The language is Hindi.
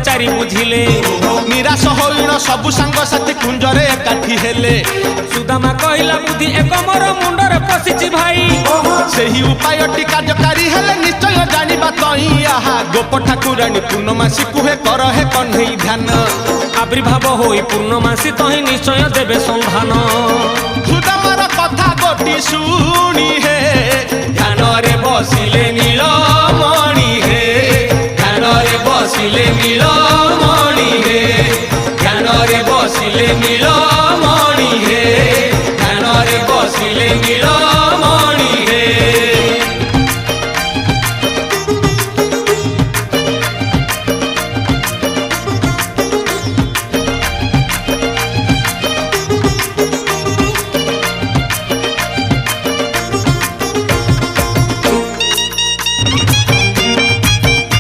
पचारि बुझिले निराश होइन सबु सांग साथी कुंजरे एकाठी हेले सुदामा कहिला बुद्धि एक मोर मुंडरे पसिछि भाई सेही उपायटी कार्यकारी हेले निश्चय जानिबा तई आहा गोप ठाकुराणी पूर्णमासी कुहे कर हे कन्हई ध्यान आविर्भाव होई पूर्णमासी तही निश्चय देबे संधान सुदामार कथा गोटी शुणी हे ध्यान रे बसिले नीलमणि हे ध्यान रे बसिले नीलमणि हे ध्यान रे बसिले नील